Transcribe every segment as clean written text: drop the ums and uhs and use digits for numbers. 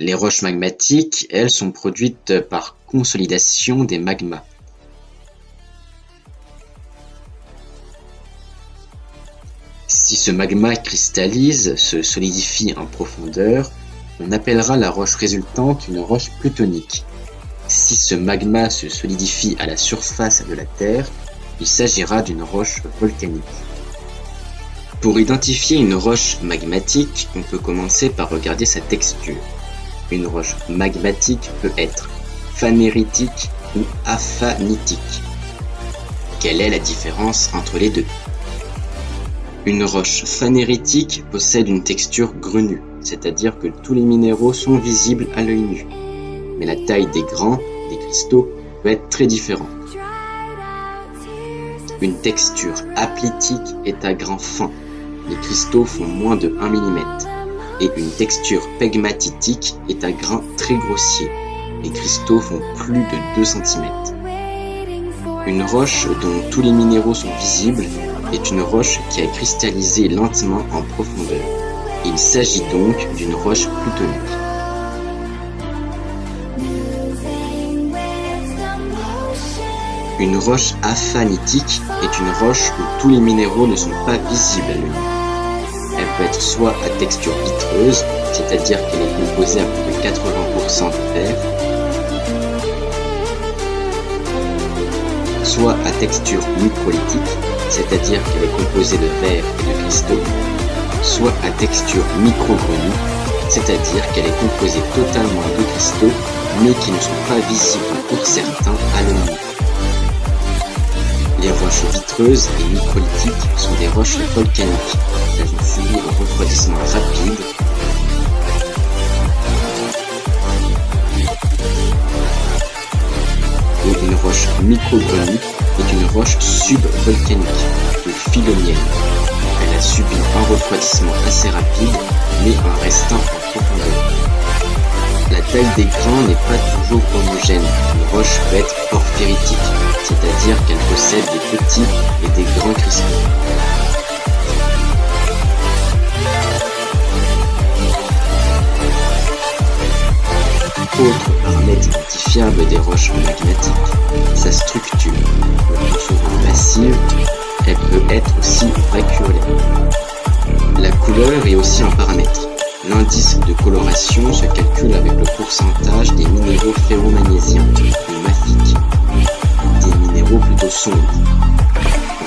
Les roches magmatiques, elles, sont produites par consolidation des magmas. Si ce magma cristallise, se solidifie en profondeur, on appellera la roche résultante une roche plutonique. Si ce magma se solidifie à la surface de la Terre, il s'agira d'une roche volcanique. Pour identifier une roche magmatique, on peut commencer par regarder sa texture. Une roche magmatique peut être phanéritique ou aphanitique. Quelle est la différence entre les deux? Une roche phanéritique possède une texture grenue, c'est-à-dire que tous les minéraux sont visibles à l'œil nu. Mais la taille des grains, des cristaux, peut être très différente. Une texture aplytique est à grains fins. Les cristaux font moins de 1 mm. Et une texture pegmatitique est à grains très grossiers. Les cristaux font plus de 2 cm. Une roche dont tous les minéraux sont visibles est une roche qui a cristallisé lentement en profondeur. Il s'agit donc d'une roche plutonique. Une roche aphanitique est une roche où tous les minéraux ne sont pas visibles à l'œil nu. Elle peut être soit à texture vitreuse, c'est-à-dire qu'elle est composée à plus de 80% de verre, soit à texture microlytique, c'est-à-dire qu'elle est composée de verre et de cristaux, soit à texture microgrenue, c'est-à-dire qu'elle est composée totalement de cristaux, mais qui ne sont pas visibles pour certains à l'œil nu. Les roches vitreuses et microlytiques sont des roches volcaniques. Elles ont subi un refroidissement rapide et une roche microgrenue est une roche subvolcanique ou phylonienne. Elle a subi un refroidissement assez rapide, mais en restant en profondeur. La taille des grains n'est pas toujours homogène. Une roche peut être porphyritique, c'est-à-dire qu'elle possède des petits et des grands cristaux. Autre paramètre identifiable des roches magmatiques, sa structure. Le plus souvent massive, elle peut être aussi vacuolaire. La couleur est aussi un paramètre. L'indice de coloration se calcule avec le pourcentage des minéraux ferromagnésiens ou mafiques, des minéraux plutôt sombres.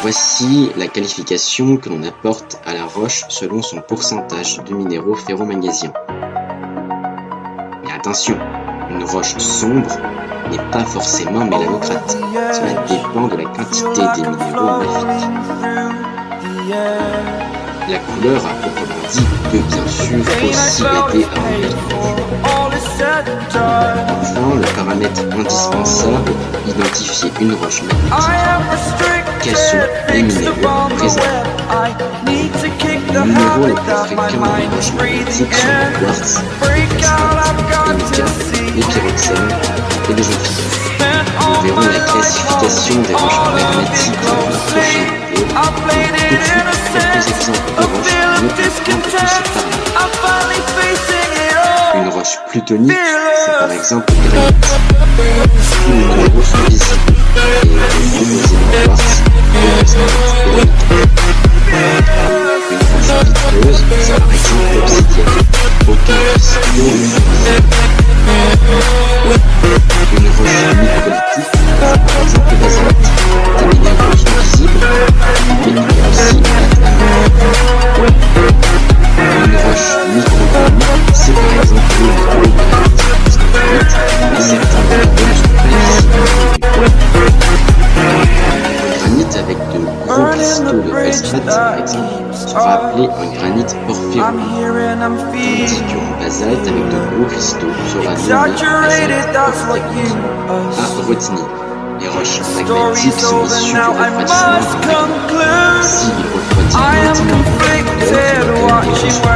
Voici la qualification que l'on apporte à la roche selon son pourcentage de minéraux ferromagnésiens. Mais attention, une roche sombre n'est pas forcément mélanocrate. Cela dépend de la quantité des minéraux mafiques. La couleur, à proprement dit, peut bien sûr aussi aider à reconnaître une roche. Enfin, le paramètre indispensable pour identifier une roche magmatique, quels sont les minéraux présents. Les minéraux les plus fréquents dans les roches magmatiques sont le quartz, le castate, le mica, les pyroxènes et les amphibes. Nous verrons la classification des roches magmatiques dans la prochaine vidéo. Tout de suite, quelques exemples de roches notamment de ces paramètres. Une roche plutonique, c'est par exemple le granit. Tous les minéraux sont visibles et composés de quartz, de castate et de mica. Une roche vitreuse, c'est par exemple l'obsidienne. Aucun cristaux n'est visible. Une roche microlytique, c'est par exemple le basalte. Des minéraux sont visibles, mais il y a aussi une roche microgranite, c'est par exemple le granit, mais certains minéraux ne sont pas visibles. Un granit avec de gros cristaux de feldspath, par exemple, sera appelé un granit porphyronique, tandis qu'un basalte avec de gros cristaux sera nommé basalte porphyrique. À retenir, les roches magmatiques sont issues du refroidissement du magma. S'il refroidit lentement, alors qu'il appelle les roches plutoniques.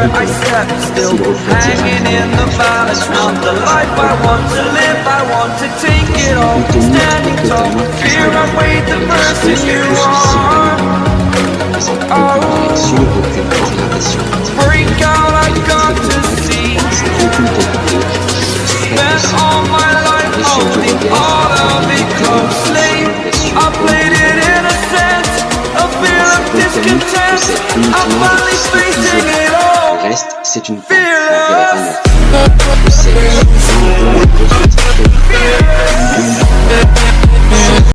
S'il refroidit rapidement, la suite de la roche plutonique est totalement cristallisée. Les cristaux sont tous visibles à l'œil nu. Ils ne présentent aucune direction, aucune orientation. Elle est très très sans aucune qualité. uniquement des cristaux isolés. Le reste, c'est une pente en verre amorphe. Le sel, souvent, est très